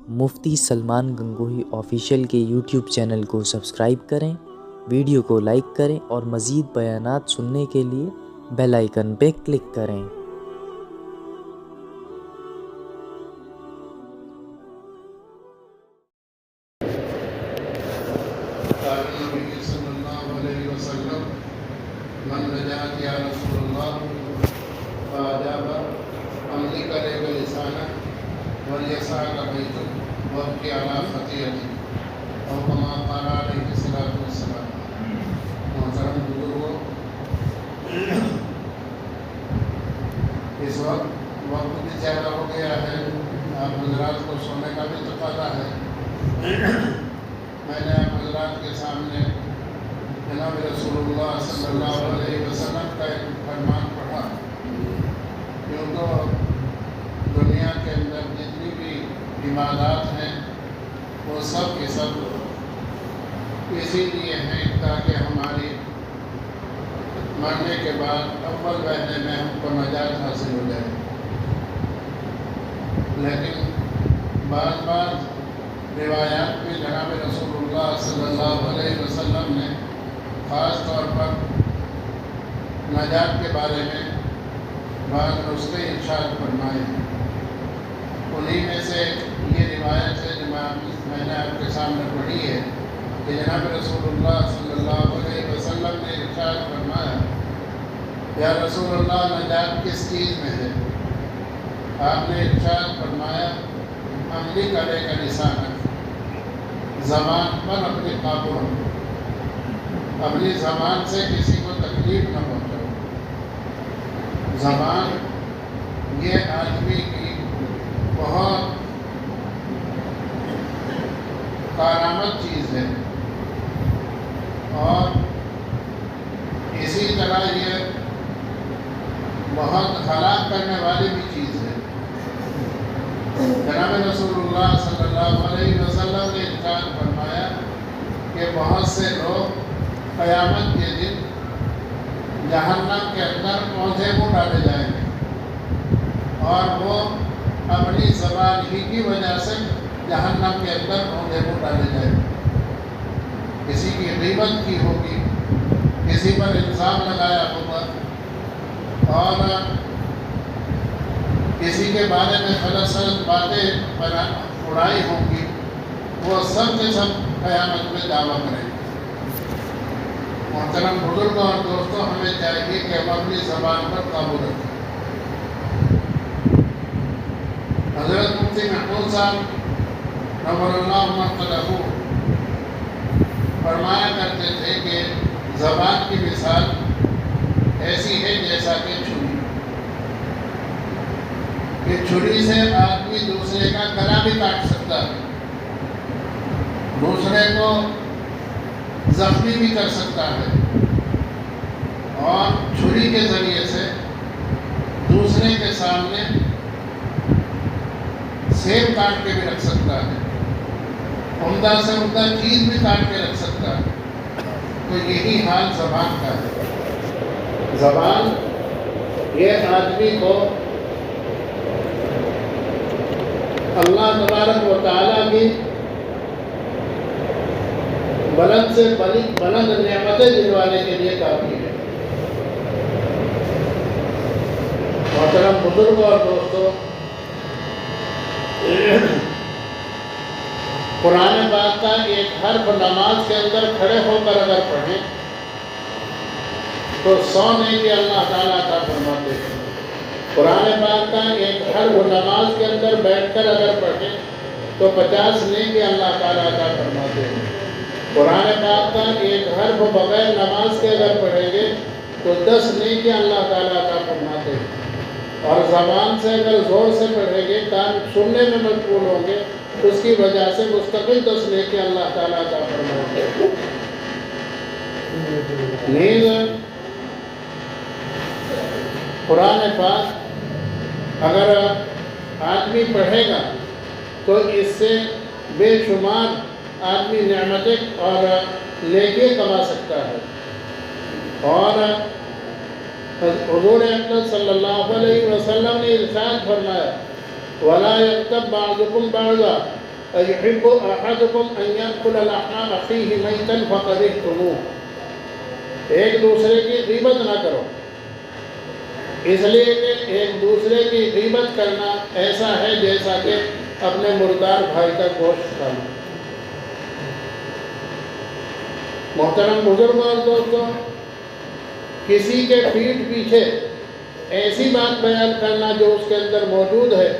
مفتی Salman Gangohi official کے YouTube channel کو subscribe کریں، ویڈیو کو لائک کریں اور مزید بیانات سننے کے لیے بیل آئیکن پہ کلک کریں۔ نبی صلی اللہ علیہ وسلم من نجات یا رسول اللہ فاجاب عملی کرے گا لسانہ ولیسا کا بیت وابکی علی خطیئتی اور کما قال علیہ الصلوۃ والسلام۔ محترم بزرگوں، اس وقت بھی زیادہ ہو گیا ہے، آپ حضرات کو سونے کا بھی تقاضا ہے۔ میں نے آپ حضرات کے سامنے جناب رسول اللہ صلی اللہ علیہ وسلم کا ایک فرمان پڑھا، کیوں تو دنیا کے اندر جتنی بھی عبادات ہیں وہ سب کی سب اسی لیے ہیں تاکہ ہماری مرنے کے بعد اول مہینے میں ہم کو نجات حاصل ہو جائے۔ لیکن بعض روایات میں جناب رسول اللہ صلی اللہ علیہ وسلم نے خاص طور پر نجات کے بارے میں بعض نسخے ارشاد فرمائے ہیں۔ انہی میں سے یہ روایت ہے جو میں نے آپ کے سامنے پڑھی ہے کہ جناب رسول اللہ صلی اللہ علیہ وسلم نے ارشاد فرمایا، یا رسول اللہ نجات کس چیز میں ہے؟ آپ نے ارشاد فرمایا، عملی کرے کا لسان، زبان پر اپنے قابو رکھو، اپنی زبان سے کسی کو تکلیف نہ پہنچاؤ۔ زبان یہ آدمی کی بہت کارآمد چیز ہے اور اسی طرح یہ بہت ہلاک کرنے والی بھی چیز ہے۔ جناب رسول اللہ صلی اللہ علیہ وسلم نے ارشاد فرمایا کہ بہت سے لوگ قیامت کے دن جہنم کے اندر اونھے منہ ڈالے جائیں گے اور وہ اپنی زبان ہی کی وجہ سے جہنم کے اندر اونھے منہ ڈالے جائیں گے۔ کسی کی غیبت کی ہوگی، کسی پر الزام لگایا ہوگا اور کسی کے بارے میں غلط باتیں اڑائی ہوں گی، وہ سب کے سب قیامت میں دعویٰ کریں گے۔ محترم بزرگوں اور دوستوں، ہمیں چاہیے کہ ہم اپنی زبان پر قابو رکھیں۔ حضرت مفتی محمود صاحب نور اللہ مرقدہ فرمایا کرتے تھے کہ زبان کی مثال ایسی ہے جیسا کہ چھری، کہ چھری سے آدمی دوسرے کا گلا بھی کاٹ سکتا ہے، دوسرے کو زخمی بھی کر سکتا ہے اور چھری کے ذریعے سے دوسرے کے سامنے سیب کاٹ کے بھی رکھ سکتا ہے، عمدہ سے عمدہ چیز بھی کاٹ کے رکھ سکتا ہے۔ تو یہی حال زبان کا ہے۔ زبان یہ آدمی کو اللہ تبارک و تعالیٰ کی بلند سے بلند نعمتیں دلوانے کے لیے کافی ہے۔ محترم بزرگوں اور دوستوں، قرآن پاک کا ایک حرف نماز کے اندر کھڑے ہو کر اگر پڑھیں تو 100 نیکی اللہ تعالیٰ عطا فرماتے ہیں۔ قرآن پاک کا ایک حرف نماز کے اندر بیٹھ کر اگر پڑھیں تو 50 نیکی اللہ تعالیٰ عطا فرماتے ہیں۔ قرآن پاک کا ایک حرف بغیر نماز کے اگر پڑھیں گے تو 10 نیکی اللہ تعالیٰ عطا فرماتے ہیں۔ اور زبان سے اگر زور سے پڑھیں گے، کان سننے میں مشغول ہوں گے، اس کی وجہ سے مستقل 10 نیکی اللہ تعالیٰ عطا فرماتے ہیں۔ نیز قرآن پاک اگر آدمی پڑھے گا تو اس سے بے شمار آدمی نعمتیں اور نیکیاں کما سکتا ہے۔ اور حضور اکرم صلی اللہ علیہ وسلم نے ارشاد فرمایا، وَلَا يَغْتَبْ بَعْضُكُمْ بَعْضًا، أيحب أحدكم أن يأكل لحم أخيه ميتا فكرهتموه، ایک دوسرے کی غیبت نہ کرو، اس لیے کہ ایک دوسرے کی غیبت کرنا ایسا ہے جیسا کہ اپنے مردار بھائی کا گوشت کھانا۔ محترم بزرگ اور دوستوں، کسی کے پیٹھ پیچھے ایسی بات بیان کرنا جو اس کے اندر موجود ہے،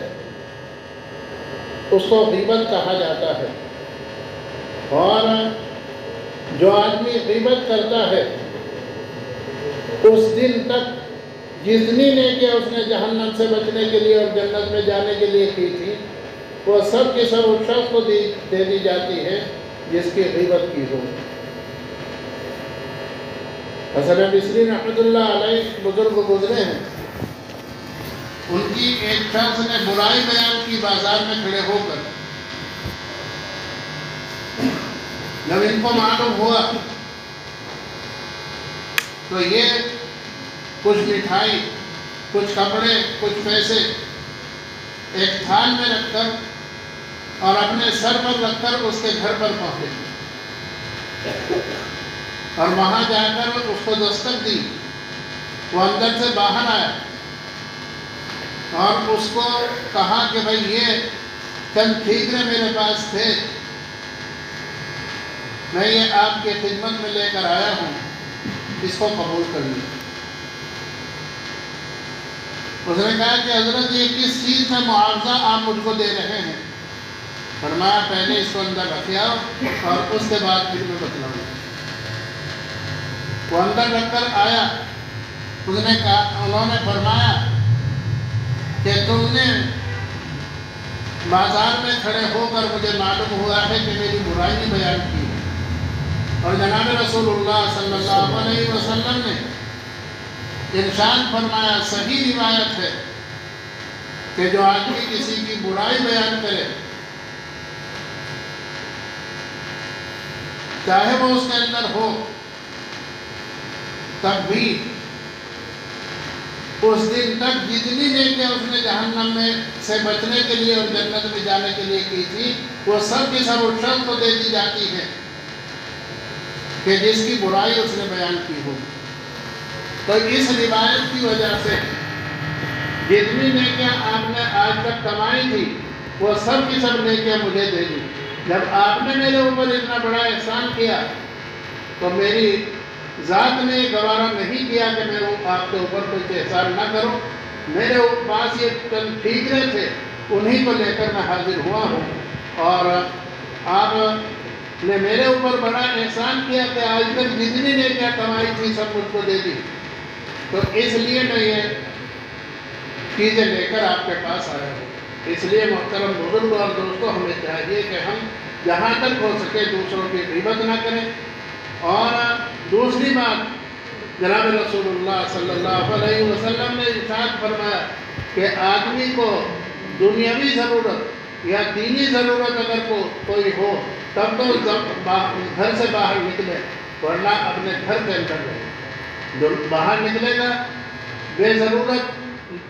اس کو غیبت کہا جاتا ہے۔ اور جو آدمی غیبت کرتا ہے اس دن تک جتنی نیکیاں اس نے جہنم سے بچنے کے لیے اور جنت میں جانے کے لیے کی تھی، وہ سب کی سب اس شخص کو دے دی جاتی ہے جس کی غیبت کی ہو۔ حسن بصری رحمۃ اللہ علیہ بزرگ گزرے ہیں، ان کی ایک شخص نے برائی بیان کی بازار میں کھڑے ہو کر۔ جب ان کو معلوم ہوا تو یہ کچھ مٹھائی، کچھ کپڑے، کچھ پیسے ایک تھال میں رکھ کر اور اپنے سر پر رکھ کر اس کے گھر پر پہنچے اور وہاں جا کر اس کو دستک دی۔ وہ اندر سے باہر آیا اور اس کو کہا کہ بھائی یہ چند ٹھیکرے میرے پاس تھے، میں یہ آپ کی خدمت میں لے کر آیا ہوں، اس کو قبول کر لیں۔ اس نے کہا کہ حضرت یہ کس چیز کا معاوضہ آپ مجھ کو دے رہے ہیں؟ فرمایا پہلے اس کو اندر رکھ آؤ اور اس کے بعد پھر میں بتلاؤں گا۔ وہ اندر رکھ کر آیا، انہوں نے فرمایا کہ تم نے بازار میں کھڑے ہو کر مجھے معلوم ہوا ہے کہ میری برائی بیان کی ہے، اور جناب رسول اللہ صلی اللہ علیہ وسلم نے ارشاد فرمایا، صحیح روایت ہے کہ جو آدمی کسی کی برائی بیان کرے، چاہے وہ اس کے اندر ہو، تب بھی اس دن تک جتنی نیکیاں اس نے جہنم میں سے بچنے کے لیے اور جنت میں جانے کے لیے کی تھی، وہ سب کی سب اس شخص کو دے دی جاتی ہے کہ جس کی برائی اس نے بیان کی ہو۔ تو اس روایت کی وجہ سے جتنی نیکیاں آپ نے آج تک کمائی تھی، وہ سب کی سب نیکیاں مجھے دے دی۔ جب آپ نے میرے اوپر اتنا بڑا احسان کیا تو میری ذات نے گوارا نہیں کیا کہ میں آپ کے اوپر کوئی احسان نہ کروں۔ میرے پاس یہ چند ٹھیکرے تھے، انہی کو لے کر میں حاضر ہوا ہوں، اور آپ نے میرے اوپر بڑا احسان کیا کہ آج تک جتنی نیکیاں کمائی تھی سب مجھ کو دے دی، تو اس لیے میں یہ چیزیں لے کر آپ کے پاس آیا ہوں۔ اس لیے محترم بزرگ اور دوستوں، ہمیں چاہیے کہ ہم جہاں تک ہو سکے دوسروں کی غیبت نہ کریں۔ اور دوسری بات، جناب رسول اللہ صلی اللہ علیہ وسلم نے ارشاد فرمایا کہ آدمی کو دنیاوی ضرورت یا دینی ضرورت اگر کوئی ہو تب تو گھر سے باہر نکلے، ورنہ اپنے گھر کے اندر رہے۔ جو باہر نکلے گا بے ضرورت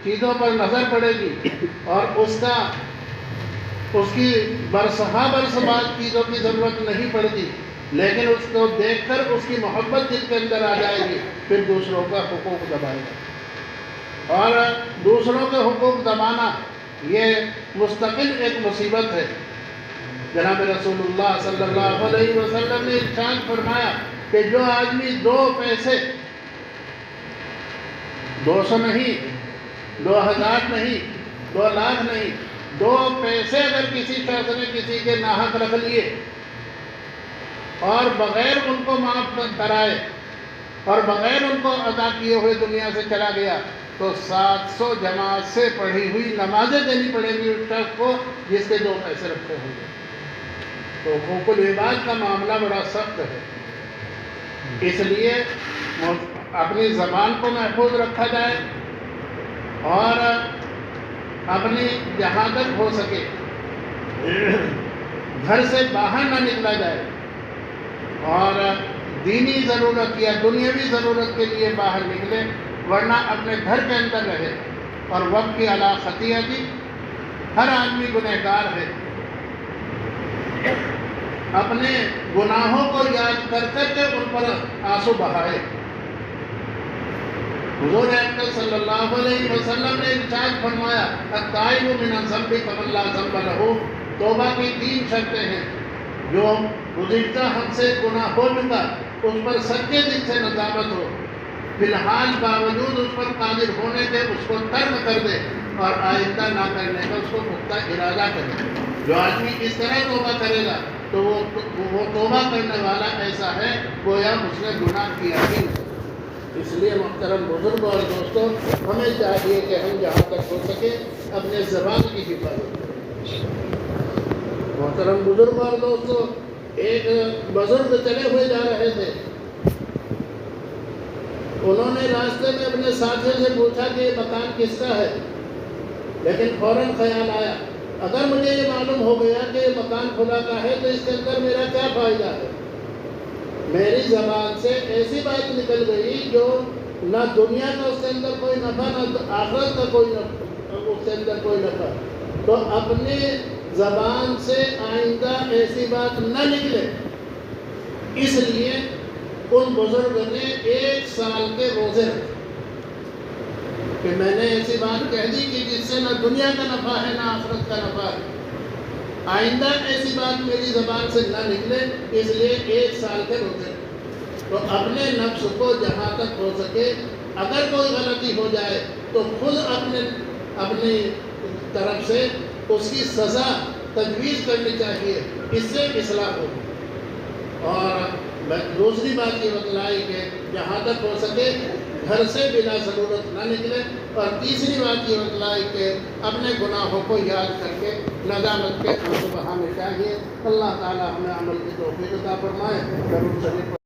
چیزوں پر نظر پڑے گی اور اس کی برسہا برس بعد چیزوں کی ضرورت نہیں پڑتی، لیکن اس کو دیکھ کر اس کی محبت دل کے اندر آ جائے گی، پھر دوسروں کا حقوق دبائے گا۔ اور دوسروں کے حقوق دبانا یہ مستقل ایک مصیبت ہے۔ جناب رسول اللہ صلی اللہ علیہ وسلم نے ارشاد فرمایا کہ جو آدمی 2 پیسے، 200 نہیں، 2000 نہیں، 2 لاکھ نہیں، 2 پیسے اگر کسی شخص نے کسی کے ناحق رکھ لیے اور بغیر ان کو معاف کرائے اور بغیر ان کو ادا کیے ہوئے دنیا سے چلا گیا، تو 700 جماعت سے پڑھی ہوئی نمازیں دینی پڑے گی اس شخص کو جس کے 2 پیسے رکھے ہوں گے۔ تو حقوق العباد کا معاملہ بڑا سخت ہے، اس لیے اپنی زبان کو محفوظ رکھا جائے اور اپنی جہاں تک ہو سکے گھر سے باہر نہ نکلا جائے، اور دینی ضرورت یا دنیاوی ضرورت کے لیے باہر نکلے، ورنہ اپنے گھر کے اندر رہے۔ اور وقت کی علا خطیہ کی، ہر آدمی گنہگار ہے، اپنے گناہوں کو یاد کر کر کے ان پر آنسو بہائے۔ حضور اکرم صلی اللہ علیہ وسلم نے ارشاد فرمایا التائب من الذنب کمن لا ذنب لہ، توبہ کی 3 شرطیں ہیں۔ جو گزشتہ ہم سے گناہ ہو چکا اس پر سچے دل سے ندامت ہو، فی الحال باوجود اس پر قادر ہونے کے اس کو ترک کر دے اور آئندہ نہ کرنے کا اس کو پختہ ارادہ کرے۔ جو آدمی اس طرح توبہ کرے گا تو وہ توبہ کرنے والا ایسا ہے گویا اس نے گناہ کیا ہی نہیں۔ اس لیے محترم بزرگ اور دوستوں، ہمیں چاہیے کہ ہم جہاں تک ہو سکے اپنے زبان کی حفاظت کریں۔ محترم بزرگ اور دوستوں، ایک بزرگ چلے ہوئے جا رہے تھے، انہوں نے راستے میں اپنے ساتھی سے پوچھا کہ یہ مکان کس کا ہے، لیکن فوراً خیال آیا اگر مجھے یہ معلوم ہو گیا کہ یہ مکان خدا کا ہے تو اس کے اندر میرا کیا فائدہ ہے۔ میری زبان سے ایسی بات نکل گئی جو نہ دنیا کا اس کے اندر کوئی نفع نہ آخرت کا کوئی نفع، اس کے اندر کوئی نفع۔ تو اپنے زبان سے آئندہ ایسی بات نہ نکلے، اس لیے ان بزرگ نے 1 سال کے روزے رکھے کہ میں نے ایسی بات کہہ دی کہ جس سے نہ دنیا کا نفع ہے نہ آخرت کا نفع ہے، آئندہ ایسی بات میری زبان سے نہ نکلے، اس لیے 1 سال کے روزے رکھے۔ تو اپنے نفس کو جہاں تک ہو سکے اگر کوئی غلطی ہو جائے تو خود اپنی طرف سے اس کی سزا تجویز کرنی چاہیے، اس سے اصلاح ہوگی۔ اور دوسری بات یہ بتلائی کہ جہاں تک ہو سکے گھر سے بلا ضرورت نہ نکلے، اور تیسری بات یہ بتلائی کہ اپنے گناہوں کو یاد کر کے ندامت کے آنسو بہانے چاہیے۔ اللہ تعالی ہمیں عمل کی توفیق عطا فرمائے۔ درود شریف